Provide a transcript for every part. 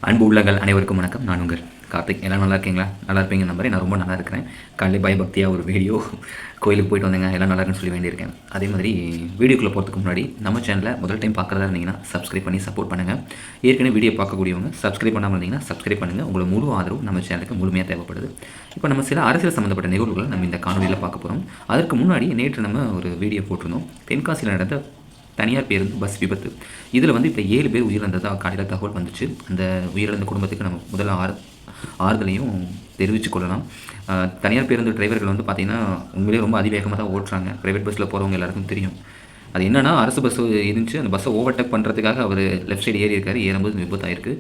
அன்பு உள்ளங்கள் அனைவருக்கும் வணக்கம். நான் உங்கள் கார்த்திக். எல்லாம் நல்லா இருக்கீங்களா? நல்லா இருப்பீங்க நம்புறேன். நான் ரொம்ப நல்லா இருக்கிறேன். காலையில் பயபக்தியாக ஒரு வீடியோ கோயிலுக்கு போயிட்டு வந்தேங்க. எல்லாம் நல்லா இருக்குன்னு சொல்லி வேண்டியிருக்கேன். அதே மாதிரி வீடியோக்குள்ளே போகிறதுக்கு முன்னாடி நம்ம சேனலை முதல் டைம் பார்க்குறதா இருந்தீங்கன்னா சப்ஸ்கிரைப் பண்ணி சப்போர்ட் பண்ணுங்கள். ஏற்கனவே வீடியோ பார்க்கக்கூடியவங்க சப்ஸ்கிரைப் பண்ணாமல் இருந்தீங்கன்னா சப்ஸ்கிரைப் பண்ணுங்கள். உங்களோட முழு ஆதரவு நம்ம சேனலுக்கு முழுமையாக தேவைப்படுது. இப்போ நம்ம சில அரசியல் சம்மந்தப்பட்ட நிகழ்வுகளை நம்ம இந்த காணொலியில் பார்க்க போகிறோம். அதற்கு முன்னாடி நேற்று நம்ம ஒரு வீடியோ போட்டிருந்தோம். தென்காசியில் நடந்த தனியார் பேருந்து பஸ் விபத்து. இதில் வந்து இப்போ 7 பேர் உயிரிழந்ததாக காலையில் தகவல் வந்துச்சு. அந்த உயிரிழந்த குடும்பத்துக்கு நம்ம முதல்ல ஆறுதலையும் தெரிவித்து கொள்ளலாம். தனியார் பேருந்து டிரைவர்கள் வந்து பார்த்திங்கன்னா உண்மையிலேயே ரொம்ப அதிவேகமாக தான் ஓட்டுறாங்க. ப்ரைவேட் பஸ்ஸில் போகிறவங்க எல்லாருக்கும் தெரியும். அது என்னென்னா அரசு பஸ் இருந்துச்சு. அந்த பஸ்ஸை ஓவர்டேக் பண்ணுறதுக்காக அவர் லெஃப்ட் சைடு ஏறி இருக்கார். ஏறும்போது விபத்தாயிருக்கு.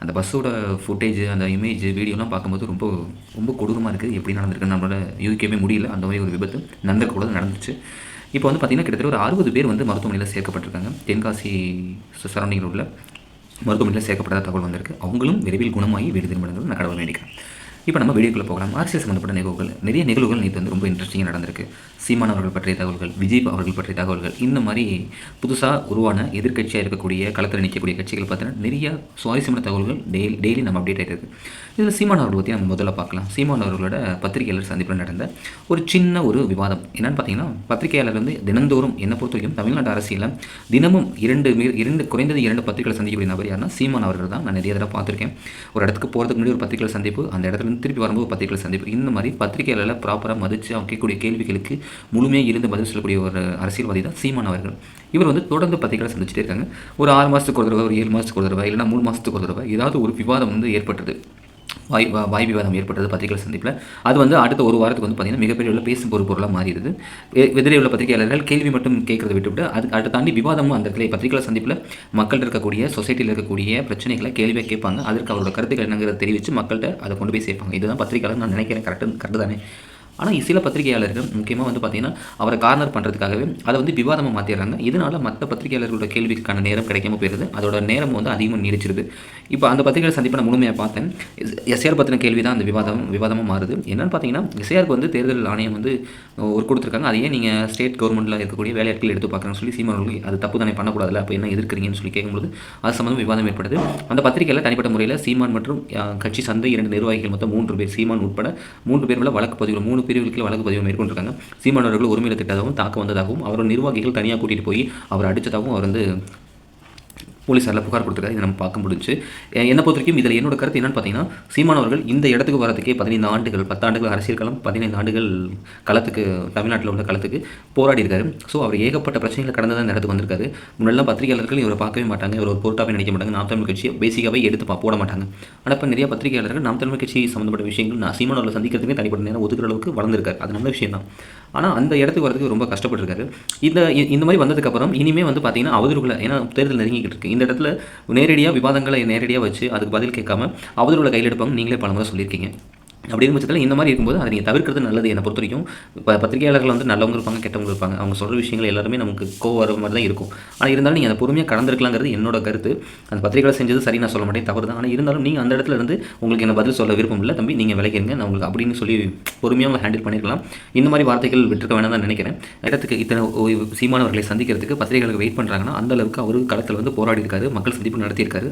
அந்த பஸ்ஸோட ஃபுட்டேஜ், அந்த இமேஜ், வீடியோலாம் பார்க்கும்போது ரொம்ப ரொம்ப கொடூரமாக இருக்குது. எப்படி நடந்திருக்குன்னு நம்மளால் யூகிக்கவே முடியல. அந்த மாதிரி ஒரு விபத்து கூட நடந்துச்சு. இப்போ வந்து பார்த்திங்கன்னா கிட்டத்தட்ட ஒரு 60 பேர் வந்து மருத்துவமனையில் சேர்க்கப்பட்டிருக்காங்க. தென்காசி சரௌண்டிங்கில் உள்ள மருத்துவமனையில் சேர்க்கப்பட்டதாக தகவல் வந்திருக்கு. அவங்களும் விரைவில் குணமாகி வீடு திரும்பணும் நான் கடவுள் வேண்டிக்கிறேன். இப்போ நம்ம வீடியோக்குள்ளே போகலாம். அரசியல் சம்மந்தப்பட்ட நிகழ்வுகள், நிறைய நிகழ்வுகள் நேற்று வந்து ரொம்ப இன்ட்ரெஸ்டிங்காக நடந்திருக்கு. சீமான் அவர்கள் பற்றிய தகவல்கள், விஜய் அவர்கள் பற்றிய தகவல்கள், இந்த மாதிரி புதுசாக உருவான எதிர்க்கட்சியாக இருக்கக்கூடிய களத்தில் நிற்கக்கூடிய கட்சிகள் பார்த்தீங்கன்னா நிறைய சுவாரஸ்யமான தகவல்கள் டெய்லி நம்ம அப்டேட் ஆகிட்டு இருக்குது. இதில் சீமான் அவர்கள் பற்றி நம்ம முதல்ல பார்க்கலாம். சீமான் அவர்களோட பத்திரிகையாளர் சந்திப்பில் நடந்த ஒரு சின்ன ஒரு விவாதம் என்னென்னு பார்த்தீங்கன்னா, பத்திரிகையாளர் வந்து தினந்தோறும் என்னை பொறுத்த வரைக்கும் தமிழ்நாட்டு அரசியலில் தினமும் குறைந்தது 2 பத்திரிகைகளை சந்திக்கக்கூடிய நபர் யாருன்னா சீமான் அவர்கள் தான். நான் நிறைய தடவை பார்த்துருக்கேன். ஒரு இடத்துக்கு போகிறதுக்கு முன்னாடி ஒரு பத்திரிகை சந்திப்பு, அந்த இடத்துல திருப்பி வரும்போது பத்திரிகை சந்திப்பு, இந்த மாதிரி பத்திரிகையாளர்களை ப்ராப்பராக மதித்து அவங்க கேட்கக்கூடிய கேள்விகளுக்கு முழுமையாக இருந்து பதில் சொல்லக்கூடிய ஒரு அரசியல்வாதி தான் சீமான் அவர்கள். இவர் வந்து தொடர்ந்து பத்திரிகைகளை சந்திச்சுட்டே இருக்காங்க. ஒரு 6 மாதத்துக்கு ஒரு தடவை, ஒரு 7 மாதத்துக்கு ஒரு தடவை, இல்லைனா 3 மாதத்துக்கு ஒரு தடவை ஏதாவது ஒரு விவாதம் வந்து ஏற்பட்டது. வாய் விவாதம் ஏற்பட்டது பத்திரிகை சந்திப்பில். அது வந்து அடுத்த ஒரு வாரத்துக்கு வந்து பார்த்திங்கன்னா மிகப்பெரிய உள்ள பேசும் பொருளாக மாறிடுது. எதிரே உள்ள பத்திரிகையாளர்கள் கேள்வி மட்டும் கேட்கறத விட்டுவிட்டு அடுத்த தாண்டி விவாதமும் அந்த இடத்துல பத்திரிகை சந்திப்பில் மக்கள் இருக்கக்கூடிய சொசைட்டியில் இருக்கக்கூடிய பிரச்சனைகளை கேள்வியாக கேட்பாங்க. அதற்கு அவரோட கருத்துக்கள் என்னங்கிறத தெரிவித்து மக்கள்கிட்ட அதை கொண்டு போய் சேர்ப்பாங்க. இதுதான் பத்திரிகையாளர் நான் நினைக்கிறேன். கரெக்டு தானே? ஆனால் சில பத்திரிகையாளர்கள் முக்கியமாக வந்து பார்த்திங்கன்னா அவரை கார்னர் பண்ணுறதுக்காகவே அதை வந்து விவாதமாக மாற்றிடுறாங்க. இதனால் மற்ற பத்திரிகையாளர்களோட கேள்விக்கான நேரம் கிடைக்காம போயிடுது. அதோட நேரம் வந்து அதிகமாக நீடிச்சிருது. இப்போ அந்த பத்திரிகை சந்திப்பை நான் முழுமையாக பார்த்தேன். எஸ்ஆர் பற்றின கேள்வி தான் அந்த விவாதமாக மாறுது. என்னென்னு பார்த்தீங்கன்னா, எஸ்ஆருக்கு வந்து தேர்தல் ஆணையம் வந்து ஒரு கொடுத்துருக்காங்க. அதையே நீங்கள் ஸ்டேட் கவர்மெண்ட்டில் இருக்கக்கூடிய வேலையாட்கள் எடுத்து பார்க்குறேன்னு சொல்லி சீமானவர்கள் அது தப்பு தானே பண்ணக்கூடாதுல, அப்போ என்ன எதிர்க்கிறீங்கன்னு சொல்லி கேட்கும்போது அது சம்மந்தம் விவாதம் ஏற்படுது. அந்த பத்திரிகையில் தனிப்பட்ட முறையில் சீமான் மற்றும் கட்சி சந்தை 2 நிர்வாகிகள் மொத்தம் 3 பேர், சீமான் உட்பட 3 பேர் மேலே வழக்கு பதிவு 3 பிரிவுகளுக்கு வழக்கு பதிவு மேற்கொண்டிருக்காங்க. சீமான் அவர்கள் உரிமையில் திட்டதாகவும் தாக்க வந்ததாகவும் அவரோட நிர்வாகிகள் தனியாக கூட்டிகிட்டு போய் அவர் அடித்ததாகவும் அவர் வந்து போலீஸாரில் புகார் கொடுத்துருக்காரு. இதை நம்ம பார்க்க முடிஞ்சு. என்னை பொறுத்த வரைக்கும் இதில் என்னோட கருத்து என்னென்னு பார்த்தீங்கன்னா, சீமான் அவர்கள் இந்த இடத்துக்கு வரதுக்கே 15 ஆண்டுகள் 10 ஆண்டுகள் அரசியல் களம், 15 ஆண்டுகள் களத்துக்கு தமிழ்நாட்டில் உள்ள களத்துக்கு போராடி இருக்காரு. ஸோ அவர் ஏகப்பட்ட பிரச்சனைகளை கடந்து தான் இந்த இடத்துக்கு வந்திருக்காரு. முன்னெல்லாம் பத்திரிகையாளர்கள் இவரை பார்க்கவே மாட்டாங்க, இவர் ஒரு பொருட்டாவே நினைக்க மாட்டாங்க. நாம் தமிழ் கட்சியை பேசிக்காகவே எடுத்து போட மாட்டாங்க. ஆனால் இப்போ நிறைய பத்திரிகையாளர்கள் நாம் தமிழ் கட்சி சம்மந்தப்பட்ட விஷயங்கள் நான் சீமான் அவர்களை சந்திக்கிறதுக்கு தனிப்பட்ட நேரம் ஒதுக்குற அளவுக்கு வளர்ந்துருக்காரு. அது நல்ல விஷயம் தான். ஆனால் அந்த இடத்துக்கு வரதுக்கு ரொம்ப கஷ்டப்பட்டுருக்காரு. இந்த மாதிரி வந்ததுக்கப்புறம் இனிமேல் வந்து பார்த்தீங்கன்னா அவதூறுகளை, ஏன்னா தேர்தல் நெருங்கிக்கிட்டு இருக்குது, இந்த இடத்துல நேரடியாக விவாதங்களை நேரடியாக வச்சு அதுக்கு பதில் கேட்காம அவதூறுகளை கையில் எடுப்பாங்க. நீங்களே பலமுறை சொல்லியிருக்கீங்க. அப்படி இருக்கும் பட்சத்தில் இந்த மாதிரி இருக்கும்போது அதை நீங்கள் தவிர்க்கிறது நல்லது. என்னை பொறுத்த வரைக்கும் இப்போ பத்திரிகையாளர்கள் வந்து நல்லவங்க இருப்பாங்க, கெட்டவங்க இருப்பாங்க. அவங்க சொல்கிற விஷயங்கள் எல்லாருமே நமக்கு கோவம் வர மாதிரி தான் இருக்கும். ஆனால் இருந்தாலும் நீங்கள் அதை பொறுமையாக கடந்திருக்கலாங்கிறது என்னோட கருத்து. அந்த பத்திரிகைகளை செஞ்சது சரி நான் சொல்ல மாட்டேன், தவறு தான். ஆனால் இருந்தாலும் நீங்கள் அந்த இடத்துல இருந்து உங்களுக்கு என்ன பதில் சொல்ல விருப்பம் இல்லை தம்பி, நீங்கள் விளைக்கிறீங்க நான் உங்களுக்கு அப்படின்னு சொல்லி பொறுமையாக ஹேண்டில் பண்ணியிருக்கலாம். இந்த மாதிரி வார்த்தைகள் விட்டுருக்க வேணாம் தான் நினைக்கிறேன். இடத்துக்கு இத்தனை சீமானவர்களை சந்திக்கிறதுக்கு பத்திரிகைகளுக்கு வெயிட் பண்ணுறாங்கன்னா அந்தளவுக்கு அவர் களத்தில் வந்து போராடி இருக்காரு, மக்கள் சந்திப்பு நடத்தியிருக்காரு.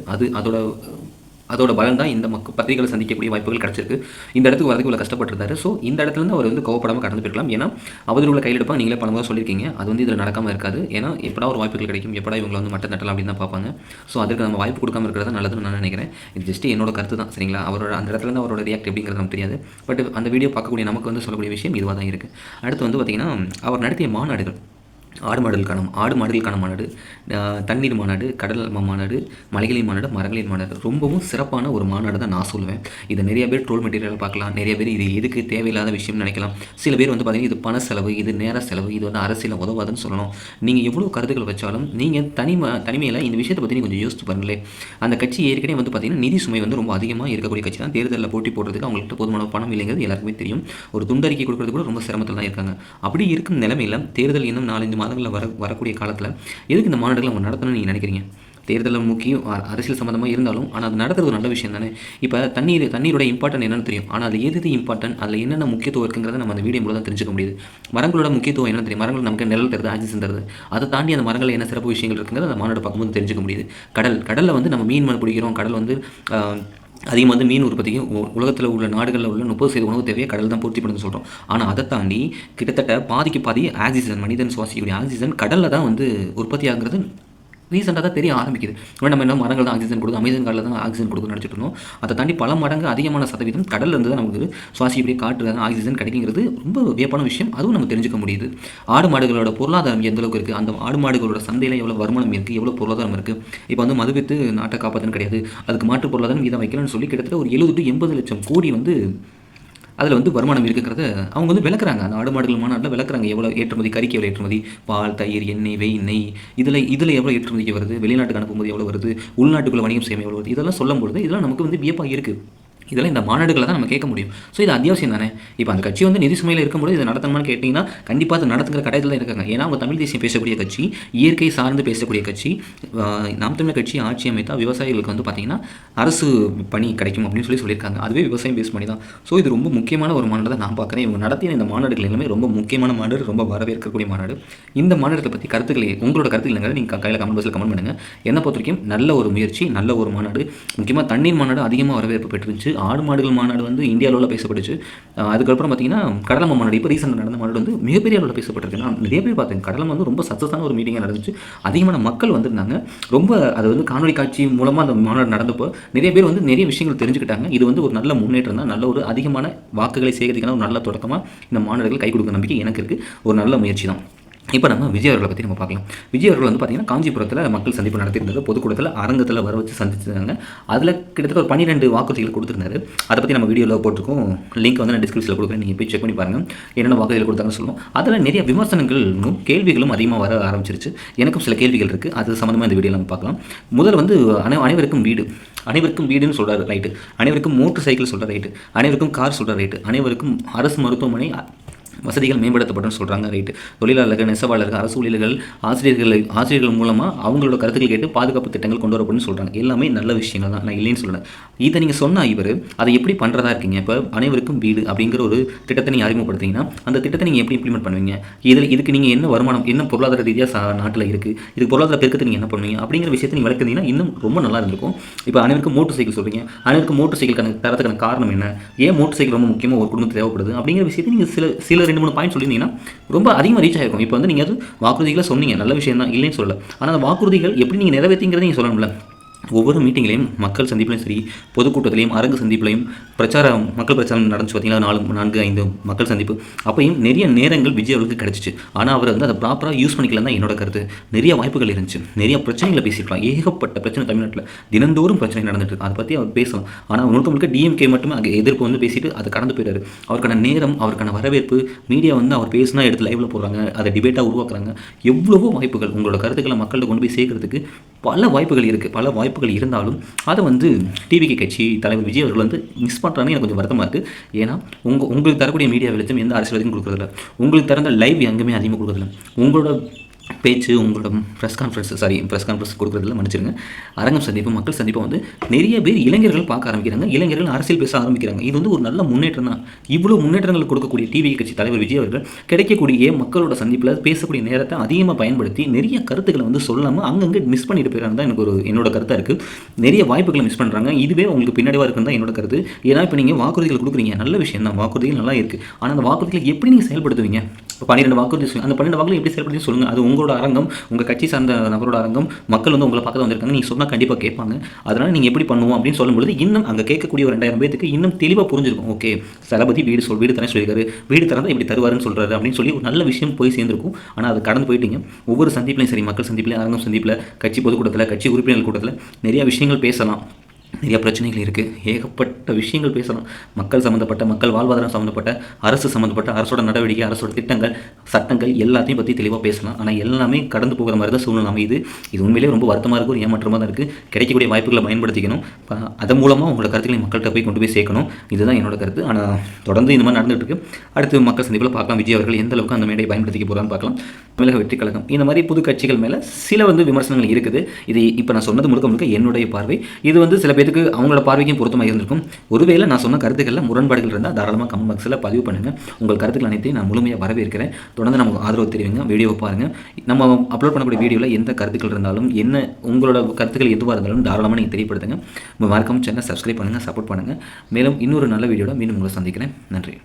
அதோட பலன் தான் இந்த பத்திரிகைகளை சந்திக்கக்கூடிய வாய்ப்புகள் கிடச்சிருக்கு. இந்த இடத்துக்கு வரதுக்கு இவ்வளோ கஷ்டப்பட்டிருந்தாரு. ஸோ இந்த இடத்துலேருந்து அவர் வந்து கோவப்படாமல் கடந்து போயிருக்கலாம். ஏன்னா அவதூறுகளை கையில் எடுப்பாங்க, நீங்களே பலமுறை சொல்லியிருக்கீங்க. அது வந்து இதில் நடக்காமல் இருக்காது. ஏன்னா எப்படா ஒரு வாய்ப்புகள் கிடைக்கும், எப்படா இவங்களை வந்து மட்டம் தட்டலாம் அப்படின்னு தான் பார்ப்பாங்க. ஸோ அதுக்கு நம்ம வாய்ப்பு கொடுக்காம இருக்கிறது நல்லதுன்னு நான் நினைக்கிறேன். இது ஜஸ்ட் என்னோட கருத்து தான், சரிங்களா? அவரோட அந்த இடத்துலேருந்து அவரோட ரியாக்ட் எப்படிங்கிறது நமக்கு தெரியாது. பட் அந்த வீடியோ பார்க்கக்கூடிய நமக்கு வந்து சொல்லக்கூடிய விஷயம் இதுவாக தான் இருக்குது. அடுத்து வந்து பார்த்திங்கன்னா அவர் நடத்திய மாநாடுகள், ஆடு மாடுகளுக்கான மாநாடு, தண்ணீர் மாநாடு, கடல் மாநாடு, மலைகளின் மாநாடு, மரங்களின் மாநாடு, ரொம்பவும் சிறப்பான ஒரு மாநாடு தான் நான் சொல்லுவேன். இதை நிறைய பேர் ட்ரோல் மெட்டீரியல் பார்க்கலாம், நிறைய பேர் இது எதுக்கு தேவையில்லாத விஷயம்னு நினைக்கலாம். சில பேர் வந்து பார்த்திங்கன்னா இது பண செலவு, இது நேர செலவு, இது வந்து அரசியல் உதவாதுன்னு சொல்லணும். நீங்கள் எவ்வளோ கருத்துக்கள் வச்சாலும் நீங்கள் தனிமையில் இந்த விஷயத்தை பற்றி கொஞ்சம் யோசித்து பாருங்களேன். அந்த கட்சி ஏற்கனவே வந்து பார்த்திங்கன்னா நிதி சுமை வந்து ரொம்ப அதிகமாக இருக்கக்கூடிய கட்சி தான். தேர்தலில் போட்டி போடுறதுக்கு அவங்கள்ட்ட போதுமான பணம் இல்லைங்கிறது எல்லாருக்குமே தெரியும். ஒரு துண்டறிக்கை கொடுக்குறது கூட ரொம்ப சிரமத்தில் தான் இருக்காங்க. அப்படி இருக்கும் நிலைமையில் தேர்தல் இன்னும் 4-5 மாதங்களில் வரக்கூடிய காலத்தில் எதுக்கு இந்த மாநாடுகள் அவங்க நடத்தணும்னு நீங்கள் நினைக்கிறீங்க? தேர்தலில் முக்கியம் அரசியல் சம்மந்தமாக இருந்தாலும், ஆனால் அது நடக்கிறது ஒரு நல்ல விஷயம் தானே. இப்போ தண்ணீரோட இம்பார்ட்டன் என்னன்னு தெரியும், ஆனால் அது எது இம்பார்ட்டன், அதில் என்னென்ன முக்கியத்துவம் இருக்குங்கிறத நம்ம அந்த வீடியோ மூலம் தான் தெரிஞ்சுக்க முடியுது. மரங்களோட முக்கியத்துவம் என்ன தெரியும், மரங்கள் நமக்கு நிழல் தருது, ஆக்சிஜன் தருது. அதை தாண்டி அந்த மரங்கள் என்ன சிறப்பு விஷயங்கள் இருக்குங்கிறத அந்த மாநாடு பார்க்கும்போது தெரிஞ்சுக்க முடியுது. கடலில் வந்து நம்ம மீன் பிடிக்கிறோம். கடல் வந்து அதிகமாக வந்து மீன் உற்பத்திக்கும் உலகத்தில் உள்ள நாடுகளில் உள்ள 30% உணவு தேவையை கடல் தான் பூர்த்தி பண்ணுன்னு சொல்கிறோம். ஆனால் அதை தாண்டி கிட்டத்தட்ட பாதிக்கு பாதி ஆக்சிஜன், மனிதன் சுவாசிக்கக்கூடிய ஆக்சிஜன் கடலில் தான் வந்து உற்பத்தி ஆகுறது ரீசெண்டாக தான் தெரிய ஆரம்பிக்குது. நம்ம என்ன மரங்கள் தான் ஆக்சிஜன் கொடுக்கும், அமேசான் காலில் தான் ஆக்சிஜன் கொடுக்குன்னு நினச்சிட்டு இருந்தோம். அதை தாண்டி பல மடங்கு அதிகமான சதவீதம் கடலில் இருந்து தான் நமக்கு சுவாசிக்கக்கூடிய காற்று ஆக்சிஜன் கிடைக்குங்கிறது ரொம்ப வியப்பான விஷயம். அதுவும் நம்ம தெரிஞ்சுக்க முடியுது. ஆடு மாடுகளோட பொருளாதாரம் எந்த அளவுக்கு இருக்குது, அந்த ஆடு மாடுகளோட சந்தையில் எவ்வளோ வருமானம் இருக்குது, எவ்வளோ பொருளாதாரம் இருக்குது. இப்போ வந்து மதுவித்து நாட்டை காப்பாற்றுன்னு கிடையாது, அதுக்கு மாற்று பொருளாதாரம் இதை வைக்கலாம்னு சொல்லி கிட்டத்தட்ட ஒரு 70 to 80 லட்சம் கோடி வந்து அதில் வந்து வருமானம் இருக்குங்கிறத அவங்க வந்து விளக்குறாங்க. அந்த ஆடு மாடுகள் மாநாட்டில் விளக்குறாங்க. எவ்வளோ ஏற்றுமதி, கறிக்கு எவ்வளோ ஏற்றுமதி, பால், தயிர், எண்ணெய், நெய், இதில் எவ்வளோ ஏற்றுமதிக்கு வருது, வெளிநாட்டுக்கு அனுப்பும்போது எவ்வளோ வருது, உள்நாட்டுக்குள்ள வணிகம் செய்ய எவ்வளோ வருது, இதெல்லாம் சொல்லும்பொழுது இதெல்லாம் நமக்கு வந்து வியப்பாக இருக்குது. இதெல்லாம் இந்த மாநாடுகளை தான் நம்ம கேட்க முடியும். ஸோ இது அத்தியாவசியம் தானே. இப்போ அந்த கட்சி வந்து நிதி சுமையில் இருக்கும்போது இதை நடத்தணுமான்னு கேட்டிங்கன்னா கண்டிப்பாக அது நடத்துகிற கட்டாயத்தில் தான் இருக்காங்க. ஏன்னா அவங்க தமிழ் தேசியம் பேசக்கூடிய கட்சி, இயற்கை சார்ந்து பேசக்கூடிய கட்சி. நாம் தமிழர் கட்சி ஆட்சி அமைத்தா விவசாயிகளுக்கு வந்து பார்த்திங்கன்னா அரசு பணி கிடைக்கும் அப்படின்னு சொல்லியிருக்காங்க. அதுவே விவசாயம் பேஸ் பண்ணி தான். ஸோ இது ரொம்ப முக்கியமான ஒரு மாநாடு தான் நான் பார்க்குறேன். இவங்க நடத்திய இந்த மாநாடுகள் எல்லாமே ரொம்ப முக்கியமான மாநாடு, ரொம்ப வரவேற்கக்கூடிய மாநாடு. இந்த மாநாடுகளை பற்றி கருத்துக்களை, உங்களோட கருத்துக்களை நீங்கள் கையில் கமெண்ட் பாக்ஸில் கமெண்ட் பண்ணுங்கள். என்னை பொறுத்த வரைக்கும் நல்ல ஒரு முயற்சி, நல்ல ஒரு மாநாடு. முக்கியமாக தண்ணீர் மாநாடு அதிகமாக வரவேற்பு பெற்றுருந்துச்சு. ஆடு மாடுகள் மாநாடு வந்து இந்திய அளவில் பேசப்பட்டுச்சு. அதுக்கப்புறம் பார்த்தீங்கன்னா கடலம்மா மாநாடு, இப்போ ரீசெண்டாக நடந்த மாநாடு வந்து மிகப்பெரிய அளவில் பேசப்பட்டிருக்கு. நான் நிறைய பேர் பார்த்தேன். கடலம் வந்து ரொம்ப சக்ஸஸான ஒரு மீட்டிங்காக நடந்துச்சு. அதிகமான மக்கள் வந்திருந்தாங்க. ரொம்ப அது வந்து காணொலி காட்சி மூலமாக அந்த மாநாடு நடந்தப்போ நிறைய பேர் வந்து நிறைய விஷயங்கள் தெரிஞ்சுக்கிட்டாங்க. இது வந்து ஒரு நல்ல முன்னேற்றம் தான். நல்ல ஒரு அதிகமான வாக்குகளை சேகரிக்கான ஒரு நல்ல தொடக்கமாக இந்த மாநாடுகள் கை கொடுக்க நம்பிக்கை எனக்கு இருக்குது. ஒரு நல்ல முயற்சி தான். இப்போ நம்ம விஜய் அவர்களை பற்றி நம்ம பார்க்கலாம். விஜய் அவர்கள் வந்து பார்த்திங்கன்னா காஞ்சிபுரத்தில் மக்கள் சந்திப்பு நடத்தியிருந்தது. பொதுக்கூட்டத்தில் அரங்கத்தில் வர வச்சு சந்திச்சிருந்தாங்க. அதில் கிட்டத்தட்ட ஒரு 12 வாக்குறுதிகள் கொடுத்துருந்தாரு. அதை பற்றி நம்ம வீடியோவில் போட்டிருக்கோம். லிங்க் வந்து நான் டிஸ்கிரிப்ஷனில் கொடுக்குறேன், நீங்கள் போய் செக் பண்ணி பாருங்கள் என்னென்ன வாக்குறுதிகள் கொடுத்தாங்கன்னு சொல்லுவோம். அதில் நிறைய விமர்சனங்களும் கேள்விகளும் அதிகமாக வர ஆரம்பிச்சிருச்சு. எனக்கும் சில கேள்விகள் இருக்குது. அது சம்மந்தமாக இந்த வீடியோவில் நம்ம பார்க்கலாம். முதல்ல வந்து அனைவருக்கும் வீடு, அனைவருக்கும் வீடுன்னு சொல்கிறாரு, ரைட்டு. அனைவருக்கும் மோட்டர் சைக்கிள் சொல்கிற ரைட்டு. அனைவருக்கும் கார் சொல்கிற ரைட்டு. அனைவருக்கும் அரசு மருத்துவமனை வசதிகள் மேம்படுத்தப்படும் சொல்கிறாங்க, ரைட்டு. தொழிலாளர்கள், நெசவாளர்கள், அரசு ஊழியர்கள், ஆசிரியர்கள் மூலமாக அவங்களோட கருத்துக்கள் கேட்டு பாதுகாப்பு திட்டங்கள் கொண்டு வரப்படும்னு சொல்கிறாங்க. எல்லாமே நல்ல விஷயங்கள் தான், நான் இல்லைன்னு சொல்கிறேன். இதை நீங்கள் சொன்னால் இவர் அதை எப்படி பண்ணுறதா இருக்கீங்க? இப்போ அனைவருக்கும் வீடு அப்படிங்கிற ஒரு திட்டத்தை நீங்கள் அறிமுகப்படுத்திங்கன்னா அந்த திட்டத்தை நீங்கள் எப்படி இம்ப்ளிமெண்ட் பண்ணுவீங்க? இதுக்கு நீங்கள் என்ன வருமானம், என்ன பொருளாதார ரீதியாக நாட்டில் இருக்குது, இதுக்கு பொருளாதார பெருக்கத்தை நீங்கள் என்ன பண்ணுவீங்க அப்படிங்கிற விஷயத்தை நீங்கள் விளக்குனீங்கன்னா இன்னும் ரொம்ப நல்லா இருந்திருக்கும். இப்போ அனைவருக்கும் மோட்டர் சைக்கிள் சொல்கிறீங்க. அனைவருக்கும் மோட்டர் சைக்கிள் தரத்துக்கான காரணம் என்ன, ஏன் மோட்டர் சைக்கிள் ரொம்ப முக்கியமாக ஒரு குடும்பத்துக்கு தேவைப்படுது அப்படிங்கிற விஷயத்தை நீங்கள் சில 2-3 பாயிண்ட் சொல்லியிருந்தீங்கன்னா ரொம்ப அதிகமாக ரீச் ஆகிருக்கும். இப்போ வந்து நீங்கள் அது வாக்குறுதிகளை சொன்னீங்க, நல்ல விஷயம் தான், இல்லைன்னு சொல்லலை. ஆனால் அந்த வாக்குறுதிகள் எப்படி நீங்கள் நிறைவேற்றிங்கிறத நீங்கள் சொல்லணும்ல. ஒவ்வொரு மீட்டிங்லையும், மக்கள் சந்திப்புலையும் சரி, பொதுக்கூட்டத்திலையும், அரங்கு சந்திப்புலையும் மக்கள் பிரச்சாரம் நடந்துச்சு. பார்த்தீங்கன்னா 4-5 மக்கள் சந்திப்பு அப்பையும் நிறைய நேரங்கள் விஜய் அவர்களுக்கு கிடச்சிச்சு. ஆனால் அவர் வந்து அதை ப்ராப்பராக யூஸ் பண்ணிக்கலாம் தான் என்னோட கருத்து. நிறைய வாய்ப்புகள் இருந்துச்சு, நிறைய பிரச்சனைகளை பேசியிருக்கலாம். ஏகப்பட்ட பிரச்சனை தமிழ்நாட்டில் தினந்தோறும் பிரச்சனை நடந்துட்டு இருக்கு. அதை பற்றி அவர் பேசலாம். ஆனால் முழுக்க டிஎம்கே மட்டுமே அங்கே எதிர்ப்பு வந்து பேசிட்டு அதை கடந்து போயிடாரு. அவருக்கான நேரம், அவருக்கான வரவேற்பு, மீடியா வந்து அவர் பேசினா எடுத்து லைவில் போடுறாங்க, அதை டிபேட்டாக உருவாக்குறாங்க. எவ்வளவோ வாய்ப்புகள், உங்களோட கருத்துக்களை மக்கள்கிட்ட கொண்டு போய் சேர்க்கறதுக்கு பல வாய்ப்புகள் இருக்குது. பல வாய்ப்புகள் இருந்தாலும் அதை வந்து டிவிகே கட்சி தலைவர் விஜய் அவர்கள் வந்து மிஸ் பண்ணுறாங்கன்னு எனக்கு கொஞ்சம் வருத்தமாக இருக்குது. ஏன்னா உங்களுக்கு தரக்கூடிய மீடியா வெளிச்சம் எந்த அரசியலையும் கொடுக்குறதில்ல. உங்களுக்கு திறந்த லைவ் எங்கேயுமே அதிகமாக கொடுக்குறதில்ல. உங்களோட பேச்சு, உங்களோட ப்ரெஸ் கான்ஃபரன்ஸ் கொடுக்குறதுல மன்னிச்சிருங்க. அரங்கம் சந்திப்பு, மக்கள் சந்திப்பை வந்து நிறைய பேர் இளைஞர்கள் பார்க்க ஆரம்பிக்கிறாங்க. இளைஞர்கள் அரசியல் பேச ஆரம்பிக்கிறாங்க. இது வந்து ஒரு நல்ல முன்னேற்றம் தான். இவ்வளோ முன்னேற்றங்கள் கொடுக்கக்கூடிய டிவி கட்சி தலைவர் விஜய் அவர்கள் கிடைக்கக்கூடிய மக்களோட சந்திப்பில் பேசக்கூடிய நேரத்தை அதிகமாக பயன்படுத்தி நிறைய கருத்துக்களை வந்து சொல்லாமல் அங்கங்கே மிஸ் பண்ணிட்டு போயிடறாங்க தான் எனக்கு என்னோட கருத்தாக இருக்குது. நிறைய வாய்ப்புகளை மிஸ் பண்ணுறாங்க. இதுவே உங்களுக்கு பின்னாடிவாக இருக்குன்னு தான் என்னோட கருத்து. ஏன்னா இப்போ நீங்கள் வாக்குறுதிகள் கொடுக்குறீங்க, நல்ல விஷயம் தான், வாக்குறுதிகள் நல்லா இருக்குது. ஆனால் அந்த வாக்குறுதிகளை எப்படி நீங்கள் செயல்படுத்துவீங்க? இப்போ 12 வாக்குறுதி, அந்த 12 வாக்குறுதி எப்படி செயல்படுத்தி சொல்லுங்கள். அது உங்களோட அரங்கம், உங்கள் கட்சி சார்ந்த நபரோட அரங்கம், மக்கள் வந்து உங்களை பார்க்க வந்திருக்காங்க. நீங்கள் சொன்னால் கண்டிப்பாக கேட்பாங்க. அதனால் நீங்கள் எப்படி பண்ணுவோம் அப்படின்னு சொல்லும்போது இன்னும் அங்கே கேட்கக்கூடிய ஒரு 2000 பேருக்கு இன்னும் தெளிவாக புரிஞ்சிருக்கும். ஓகே, தளபதி வீடு தரேன் சொல்லியிருக்காரு, வீடு தரதான் இப்படி தருவாருன்னு சொல்கிறாரு அப்படின்னு சொல்லி ஒரு நல்ல விஷயம் போய் சேர்ந்துருக்கும். ஆனால் அது கடந்து போயிட்டீங்க. ஒவ்வொரு சந்திப்புலையும் சரி, மக்கள் சந்திப்பில், அரங்கம் சந்திப்பில், கட்சி பொதுக்கூட்டத்தில், கட்சி உறுப்பினர்கள் கூட்டத்தில் நிறைய விஷயங்கள் பேசலாம். நிறைய பிரச்சனைகள் இருக்குது, ஏகப்பட்ட விஷயங்கள் பேசலாம். மக்கள் சம்மந்தப்பட்ட, மக்கள் வாழ்வாதாரம் சம்மந்தப்பட்ட, அரசு சம்மந்தப்பட்ட, அரசோட நடவடிக்கை, அரசோட திட்டங்கள், சட்டங்கள் எல்லாத்தையும் பற்றி தெளிவாக பேசலாம். ஆனால் எல்லாமே கடந்து போகிற மாதிரி தான் சூழ்நிலை அமையுது. இது உண்மையிலேயே ரொம்ப வருத்தமாக இருக்குது, ஒரு ஏமாற்றமாக தான் இருக்குது. கிடைக்கக்கூடிய வாய்ப்புகளை பயன்படுத்திக்கணும். அதன் மூலமாக உங்களோட கருத்துக்களை மக்கள்கிட்ட போய் கொண்டு போய் சேர்க்கணும். இதுதான் என்னோட கருத்து. ஆனால் தொடர்ந்து இந்த மாதிரி நடந்துகிட்டு இருக்கு. அடுத்து மக்கள் சந்திப்பில் பார்க்கலாம் விஜய் அவர்கள் எந்த அளவுக்கு அந்த மேடையை பயன்படுத்திக்க போகிறான்னு பார்க்கலாம். தமிழக வெற்றி கழகம் இந்த மாதிரி புது கட்சிகள் மேலே சில விமர்சனங்கள் இருக்குது. இது இப்போ நான் சொன்னது முழுக்க முழுக்க என்னுடைய பார்வை. இது சில பேருக்கு அவங்களோட பார்வைக்கும் பொருத்தமாக இருந்திருக்கும். ஒருவேளை நான் சொன்ன கருத்துக்களில் முரண்பாடுகள் இருந்தால் தாராளமாக கமெண்ட் பாக்ஸில் பதிவு பண்ணுங்கள். உங்கள் கருத்துக்கள் அனைத்தையும் நான் முழுமையாக வரவேற்கிறேன். தொடர்ந்து நமக்கு ஆதரவு தெரிவிங்க, வீடியோவை பாருங்கள். நம்ம அப்லோட் பண்ணக்கூடிய வீடியோவில் எந்த கருத்துக்கள் இருந்தாலும், என்ன உங்களோட கருத்துக்கள் எதுவாக இருந்தாலும் தாராளமாக நீங்கள் தெரியப்படுத்துங்க. மறக்காம சேனலை சப்ஸ்கிரைப் பண்ணுங்கள், சப்போர்ட் பண்ணுங்கள். மேலும் இன்னொரு நல்ல வீடியோட மீண்டும் உங்களை சந்திக்கிறேன். நன்றி.